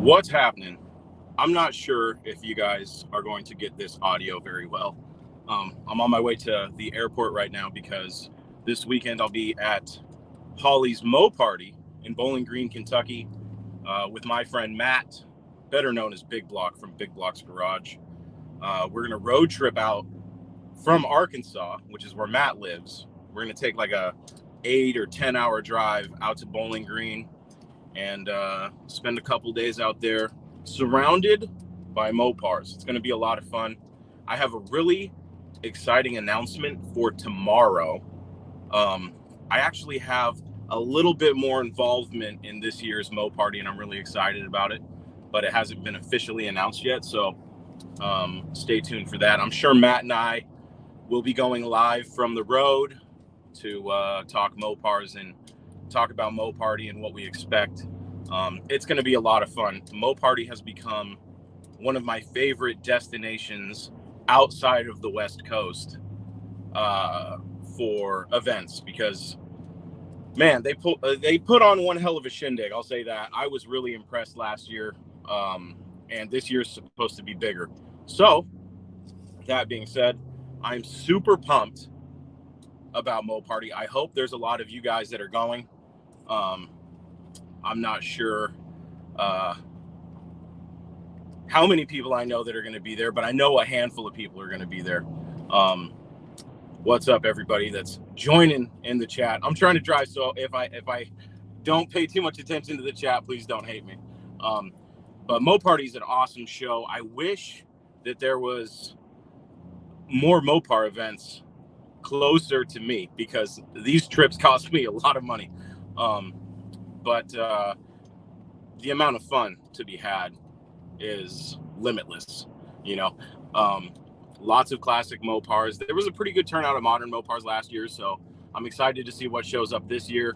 What's happening? I'm not sure if you guys are going to get this audio very well. I'm on my way to the airport right now because this weekend I'll be at Holly's MoParty in Bowling Green, Kentucky, with my friend Matt, better known as BigBlock from BigBlock's Garage. We're going to road trip out from Arkansas, which is where Matt lives. We're going to take like a 8 or 10 hour drive out to Bowling Green and spend a couple days out there surrounded by Mopars. It's going to be a lot of fun. I have a really exciting announcement for tomorrow. I actually have a little bit more involvement in this year's MoParty, and I'm really excited about it, but it hasn't been officially announced yet, so stay tuned for that. I'm sure Matt and I will be going live from the road to talk Mopars and talk about MoParty and what we expect. It's going to be a lot of fun. MoParty has become one of my favorite destinations outside of the West Coast for events because, man, they put on one hell of a shindig. I'll say that. I was really impressed last year, and this year's supposed to be bigger. So, that being said, I'm super pumped about MoParty. I hope there's a lot of you guys that are going. I'm not sure how many people I know that are going to be there, but I know a handful of people are going to be there. What's up, everybody that's joining in the chat? I'm trying to drive, so if I don't pay too much attention to the chat, please don't hate me. But MoParty is an awesome show. I wish that there was more Mopar events closer to me because these trips cost me a lot of money. But the amount of fun to be had is limitless, you know. Lots of classic Mopars. There was a pretty good turnout of modern Mopars last year, so I'm excited to see what shows up this year.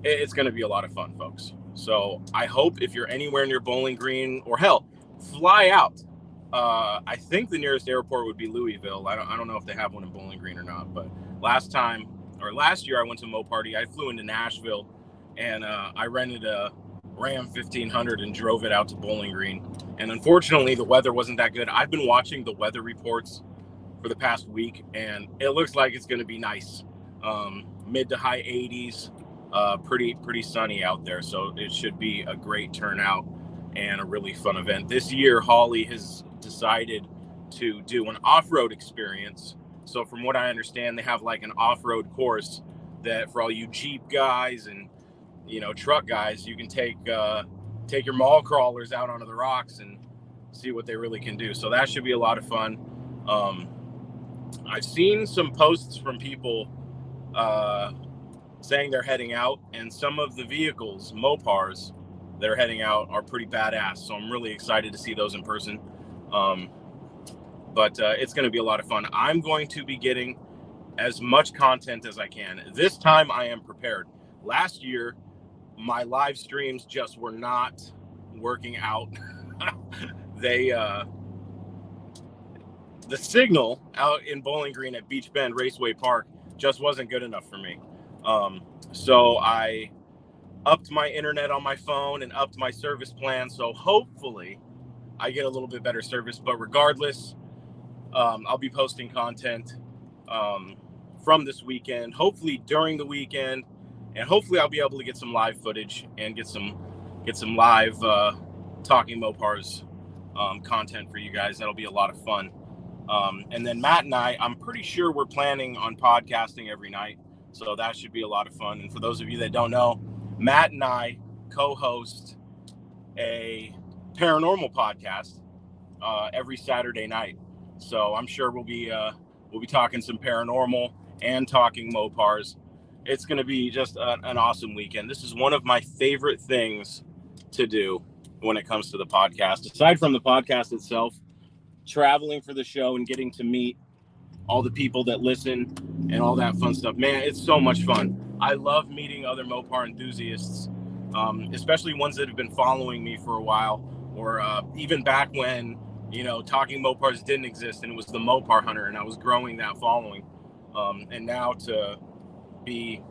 It's going to be a lot of fun, folks. So I hope if you're anywhere near Bowling Green, or hell, fly out. I think the nearest airport would be Louisville. I don't know if they have one in Bowling Green or not, but last year I went to MoParty. I flew into Nashville and I rented a Ram 1500 and drove it out to Bowling Green. And unfortunately, the weather wasn't that good. I've been watching the weather reports for the past week, and it looks like it's going to be nice. Mid to high 80s, pretty sunny out there. So it should be a great turnout and a really fun event. This year, Holly has decided to do an off-road experience. So from what I understand, they have like an off-road course that for all you Jeep guys and, you know, truck guys, you can take your mall crawlers out onto the rocks and see what they really can do. So that should be a lot of fun. I've seen some posts from people saying they're heading out, and some of the vehicles, Mopars, that are heading out are pretty badass. So I'm really excited to see those in person. But it's going to be a lot of fun. I'm going to be getting as much content as I can. This time I am prepared. Last year, my live streams just were not working out. The signal out in Bowling Green at Beach Bend Raceway Park just wasn't good enough for me. So I upped my internet on my phone and upped my service plan. So hopefully I get a little bit better service, but regardless, I'll be posting content from this weekend, hopefully during the weekend, and hopefully I'll be able to get some live footage and get some live talking Mopars content for you guys. That'll be a lot of fun. And then Matt and I'm pretty sure we're planning on podcasting every night, so that should be a lot of fun. And for those of you that don't know, Matt and I co-host a paranormal podcast every Saturday night. So I'm sure we'll be talking some paranormal and talking Mopars. It's going to be just an awesome weekend. This is one of my favorite things to do when it comes to the podcast. Aside from the podcast itself, traveling for the show and getting to meet all the people that listen and all that fun stuff. Man, it's so much fun. I love meeting other Mopar enthusiasts, especially ones that have been following me for a while, or even back when, you know, Talking Mopars didn't exist and it was the Mopar Hunter, and I was growing that following. And now to be,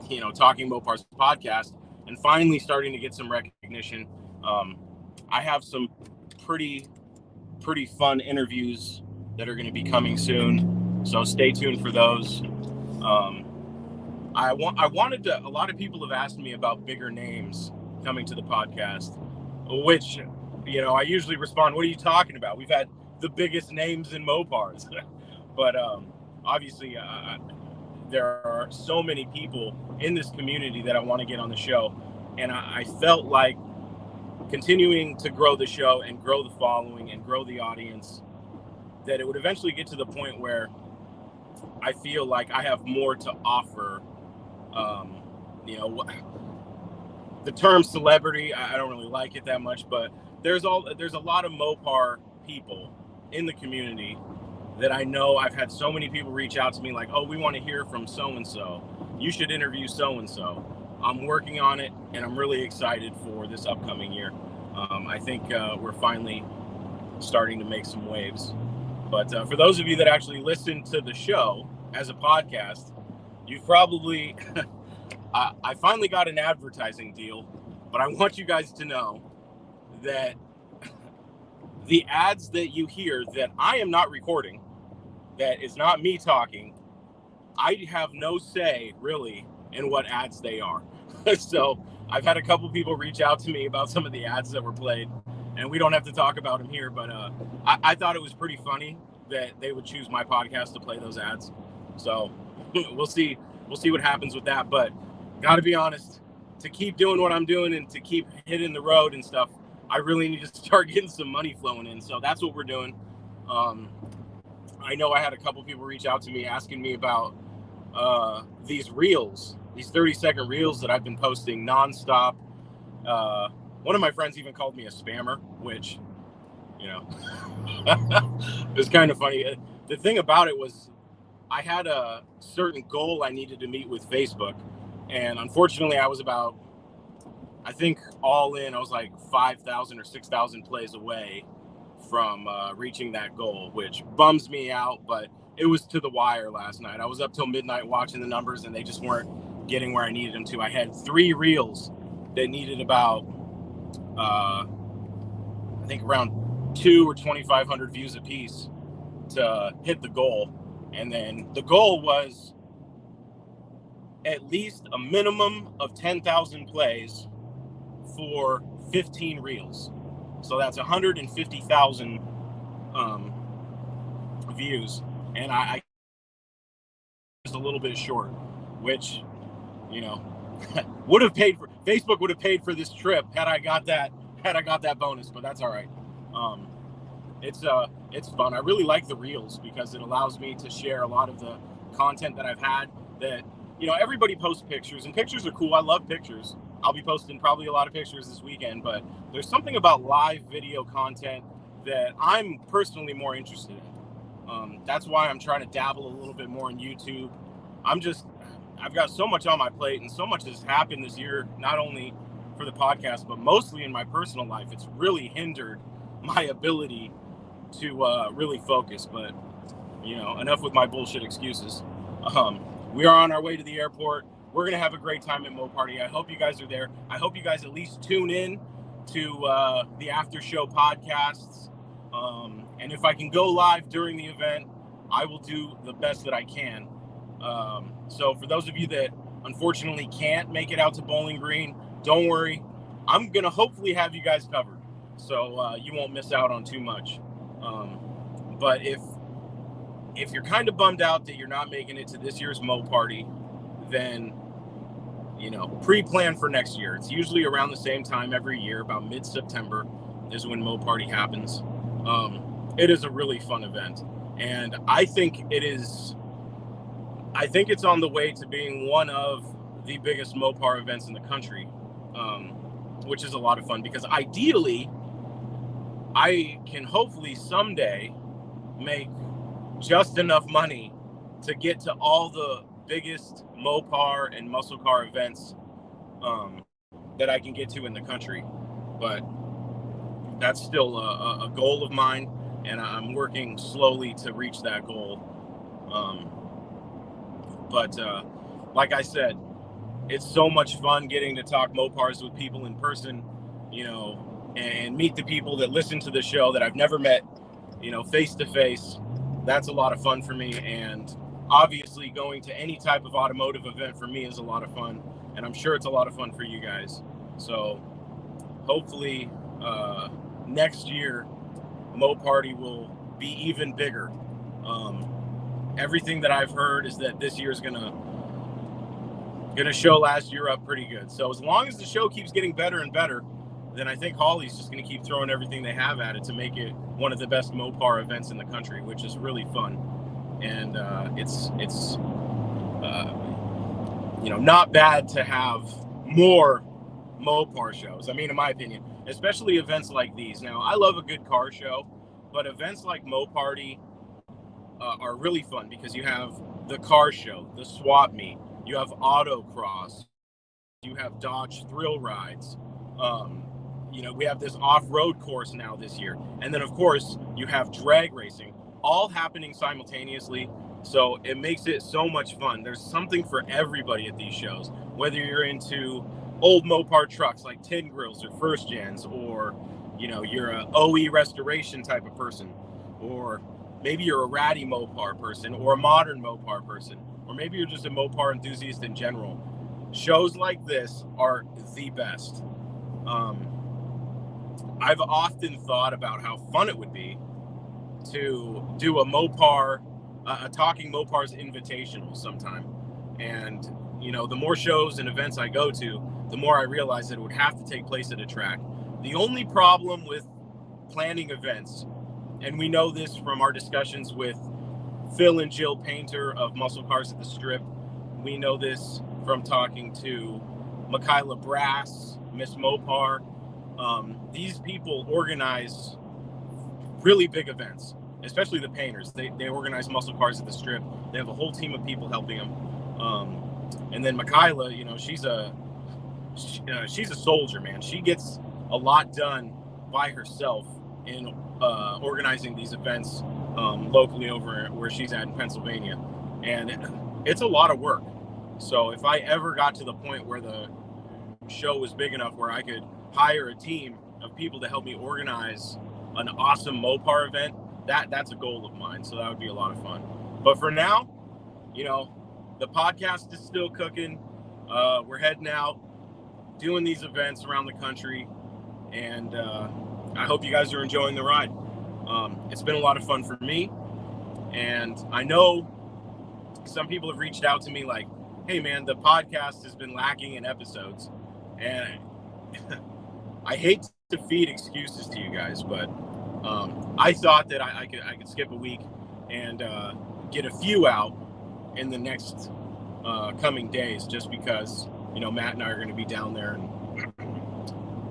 you know, Talking Mopars podcast and finally starting to get some recognition. I have some pretty fun interviews that are going to be coming soon, so stay tuned for those. I wanted to. A lot of people have asked me about bigger names coming to the podcast, which, I usually respond, "What are you talking about? We've had the biggest names in Mopars." But obviously, there are so many people in this community that I want to get on the show, and I felt like continuing to grow the show and grow the following and grow the audience, that it would eventually get to the point where I feel like I have more to offer. The term celebrity, I don't really like it that much, but there's a lot of Mopar people in the community that I know. I've had so many people reach out to me like, "Oh, we want to hear from so-and-so. You should interview so-and-so." I'm working on it, and I'm really excited for this upcoming year. I think we're finally starting to make some waves. But for those of you that actually listen to the show as a podcast, you've probably... I finally got an advertising deal, but I want you guys to know that the ads that you hear that I am not recording, that is not me talking, I have no say really in what ads they are. So I've had a couple people reach out to me about some of the ads that were played, and we don't have to talk about them here, but I thought it was pretty funny that they would choose my podcast to play those ads. So we'll see what happens with that. But got to be honest, to keep doing what I'm doing and to keep hitting the road and stuff, I really need to start getting some money flowing in. So that's what we're doing. I know I had a couple people reach out to me asking me about these reels, these 30-second reels that I've been posting nonstop. One of my friends even called me a spammer, which, it was kind of funny. The thing about it was I had a certain goal I needed to meet with Facebook. And unfortunately, I was about, I think all in, I was like 5,000 or 6,000 plays away from reaching that goal, which bums me out, but it was to the wire last night. I was up till midnight watching the numbers, and they just weren't getting where I needed them to. I had 3 reels that needed about, I think around 200 or 2,500 views a piece to hit the goal. And then the goal was at least a minimum of 10,000 plays for 15 reels. So that's 150,000 views. And I was a little bit short, which, Facebook would have paid for this trip had I got that bonus, but that's all right. It's fun. I really like the reels because it allows me to share a lot of the content that I've had that, everybody posts pictures, and pictures are cool. I love pictures. I'll be posting probably a lot of pictures this weekend, but there's something about live video content that I'm personally more interested in. That's why I'm trying to dabble a little bit more on YouTube. I've got so much on my plate, and so much has happened this year, not only for the podcast, but mostly in my personal life. It's really hindered my ability to really focus, but enough with my bullshit excuses. We are on our way to the airport. We're going to have a great time at MoParty. I hope you guys are there. I hope you guys at least tune in to the after show podcasts. And if I can go live during the event, I will do the best that I can. So for those of you that unfortunately can't make it out to Bowling Green, don't worry. I'm going to hopefully have you guys covered, so you won't miss out on too much. But if you're kind of bummed out that you're not making it to this year's MoParty, then pre-plan for next year. It's usually around the same time every year, about mid-September is when MoParty happens. It is a really fun event, and I think it's on the way to being one of the biggest Mopar events in the country, which is a lot of fun because ideally I can hopefully someday make just enough money to get to all the biggest Mopar and muscle car events that I can get to in the country. But that's still a goal of mine, and I'm working slowly to reach that goal. But like I said, it's so much fun getting to talk Mopars with people in person, you know, and meet the people that listen to the show that I've never met, you know, face to face. That's a lot of fun for me. And obviously going to any type of automotive event for me is a lot of fun. And I'm sure it's a lot of fun for you guys. So hopefully next year, MoParty will be even bigger. Everything that I've heard is that this year is gonna show last year up pretty good. So as long as the show keeps getting better and better, then I think Holly's just gonna keep throwing everything they have at it to make it one of the best Mopar events in the country, which is really fun. And it's you know, not bad to have more Mopar shows. I mean, in my opinion, especially events like these. Now, I love a good car show, but events like MoParty are really fun because you have the car show, the swap meet, you have autocross, you have Dodge thrill rides. You know, we have this off-road course now this year. And then, of course, you have drag racing, all happening simultaneously. So it makes it so much fun. There's something for everybody at these shows, whether you're into old Mopar trucks like tin grills or first gens, or, you know, you're a OE restoration type of person, or maybe you're a ratty Mopar person or a modern Mopar person, or maybe you're just a Mopar enthusiast in general. Shows like this are the best. I've often thought about how fun it would be to do a Mopar, a Talking Mopars Invitational sometime. And, you know, the more shows and events I go to, the more I realize that it would have to take place at a track. The only problem with planning events, and we know this from our discussions with Phil and Jill Painter of Muscle Cars at the Strip, we know this from talking to Michaela Brass, Miss Mopar. These people organize really big events, especially the painters. They organize Muscle Cars at the Strip. They have a whole team of people helping them. And then Michaela, you know, she's a soldier, man. She gets a lot done by herself in organizing these events locally over where she's at in Pennsylvania. And it's a lot of work. So if I ever got to the point where the show was big enough where I could hire a team of people to help me organize an awesome Mopar event, that's a goal of mine. So that would be a lot of fun. But for now, you know, the podcast is still cooking. We're heading out, doing these events around the country, and I hope you guys are enjoying the ride. It's been a lot of fun for me, and I know some people have reached out to me like, hey man, the podcast has been lacking in episodes, and I hate to feed excuses to you guys, but I thought that I could skip a week and get a few out in the next coming days, just because, you know, Matt and I are going to be down there, and,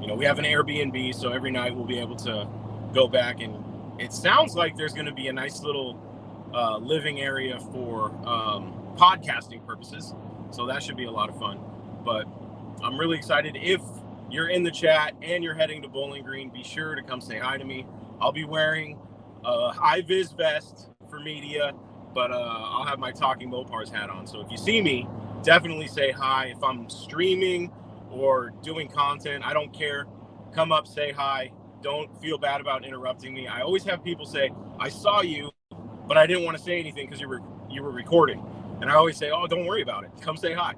you know, we have an Airbnb, so every night we'll be able to go back, and it sounds like there's going to be a nice little living area for podcasting purposes, so that should be a lot of fun. But I'm really excited. If you're in the chat and you're heading to Bowling Green, be sure to come say hi to me. I'll be wearing a high-vis vest for media, but I'll have my Talking Mopars hat on. So if you see me, definitely say hi. If I'm streaming or doing content, I don't care. Come up, say hi. Don't feel bad about interrupting me. I always have people say, I saw you, but I didn't want to say anything because you were recording. And I always say, oh, don't worry about it. Come say hi.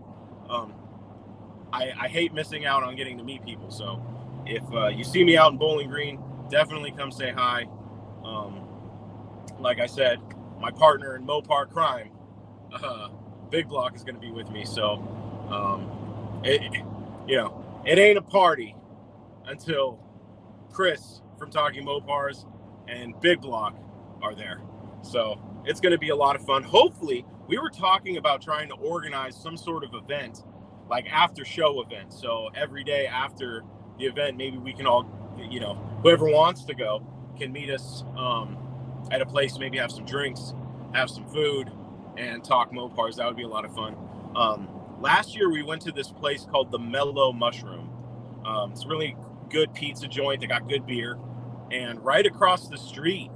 I hate missing out on getting to meet people. So if you see me out in Bowling Green, definitely come say hi. Like I said, my partner in Mopar crime, BigBlock, is going to be with me. So, it ain't a party until Chris from Talking Mopars and BigBlock are there. So it's going to be a lot of fun. Hopefully, we were talking about trying to organize some sort of event, like after show event. So every day after the event, maybe we can all, you know, whoever wants to go can meet us at a place, maybe have some drinks, have some food, and talk Mopars. That would be a lot of fun. Last year, we went to this place called the Mellow Mushroom. It's a really good pizza joint. They got good beer. And right across the street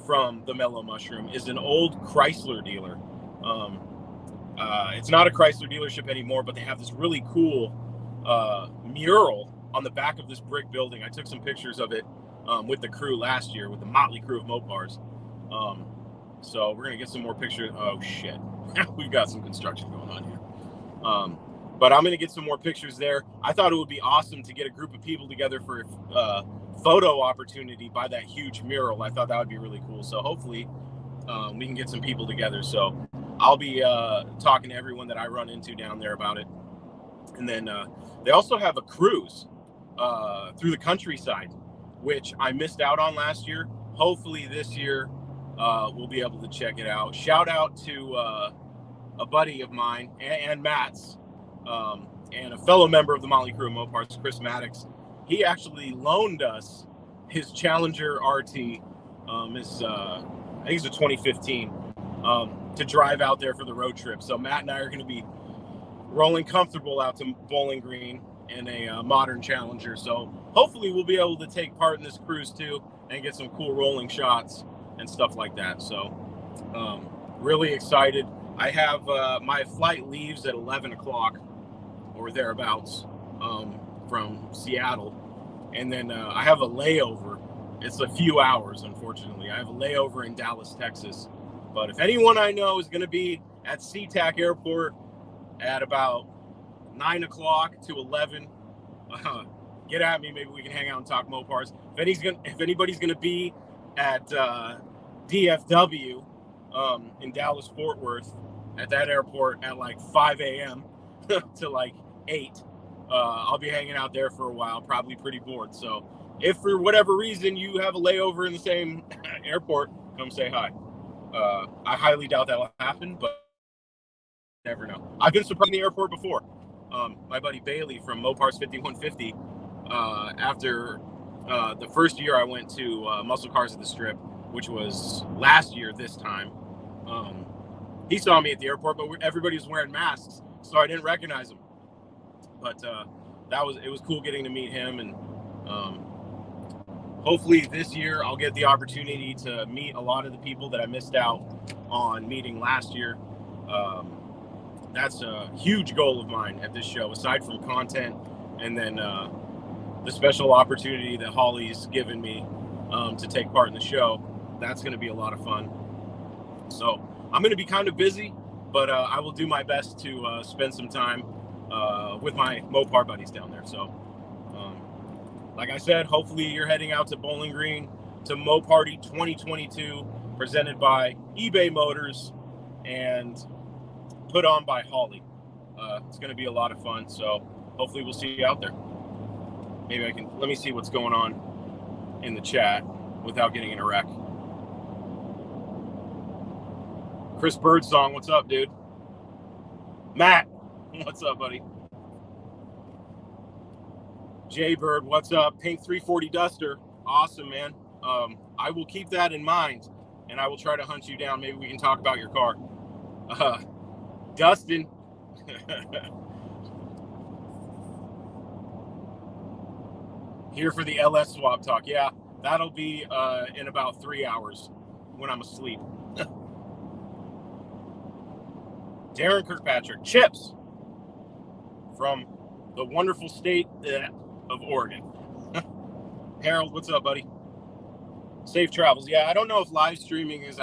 from the Mellow Mushroom is an old Chrysler dealer. It's not a Chrysler dealership anymore, but they have this really cool mural on the back of this brick building. I took some pictures of it with the crew last year, with the motley crew of Mopars. So we're going to get some more pictures. Oh, shit. We've got some construction going on here. But I'm going to get some more pictures there. I thought it would be awesome to get a group of people together for a photo opportunity by that huge mural. I thought that would be really cool. So hopefully we can get some people together. So I'll be talking to everyone that I run into down there about it. And then they also have a cruise through the countryside, which I missed out on last year. Hopefully this year we'll be able to check it out. Shout out to a buddy of mine and Matt's and a fellow member of the Motley Crew of Mopars, Chris Maddox. He actually loaned us his Challenger RT, I think it's a 2015, to drive out there for the road trip. So Matt and I are going to be rolling comfortable out to Bowling Green in a modern Challenger. So hopefully we'll be able to take part in this cruise too and get some cool rolling shots and stuff like that. So really excited. I have my flight leaves at 11 o'clock or thereabouts from Seattle. And then I have a layover. It's a few hours, unfortunately. I have a layover in Dallas, Texas. But if anyone I know is going to be at SeaTac Airport at about 9 o'clock to 11, get at me. Maybe we can hang out and talk Mopars. If anybody's going to be at DFW in Dallas, Fort Worth, at that airport at like 5 a.m. to like 8, I'll be hanging out there for a while, probably pretty bored. So if for whatever reason you have a layover in the same airport, come say hi. I highly doubt that will happen, but never know. I've been surprised in the airport before. My buddy Bailey from Mopars 5150, after the first year I went to Muscle Cars at the Strip, which was last year this time, he saw me at the airport, but everybody was wearing masks, so I didn't recognize him. But it was cool getting to meet him, and hopefully this year I'll get the opportunity to meet a lot of the people that I missed out on meeting last year. That's a huge goal of mine at this show, aside from content, and then the special opportunity that Holly's given me to take part in the show. That's going to be a lot of fun. So I'm going to be kind of busy, but I will do my best to spend some time with my Mopar buddies down there. So like I said, hopefully you're heading out to Bowling Green to MoParty 2022, presented by eBay Motors and put on by Holly. It's going to be a lot of fun, so hopefully we'll see you out there. Maybe let me see what's going on in the chat without getting in a wreck. Chris Birdsong, what's up, dude? Matt, what's up, buddy? Jay Bird, what's up? Pink 340 Duster, awesome, man. I will keep that in mind, and I will try to hunt you down. Maybe we can talk about your car. Dustin. Here for the LS swap talk. Yeah, that'll be in about 3 hours when I'm asleep. Darren Kirkpatrick, Chips from the wonderful state of Oregon. Harold, what's up, buddy? Safe travels. Yeah, I don't know if live streaming is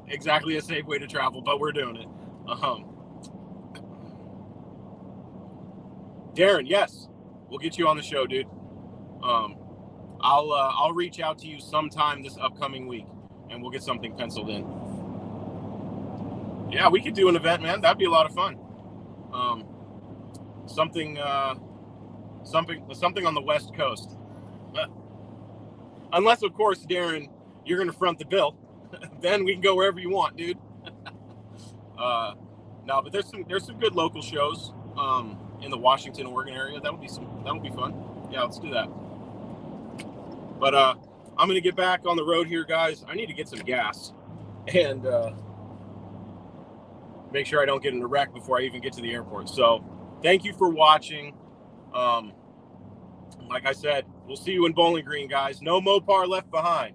exactly a safe way to travel, but we're doing it. Darren, yes, we'll get you on the show, dude. I'll reach out to you sometime this upcoming week, and we'll get something penciled in. Yeah, we could do an event, man. That'd be a lot of fun. Something on the West Coast. Unless, of course, Darren, you're going to front the bill. Then we can go wherever you want, dude. No, but there's some good local shows in the Washington, Oregon area. That'll be fun. Yeah, let's do that. But I'm going to get back on the road here, guys. I need to get some gas and make sure I don't get in a wreck before I even get to the airport. So thank you for watching. Like I said, we'll see you in Bowling Green, guys. No Mopar left behind.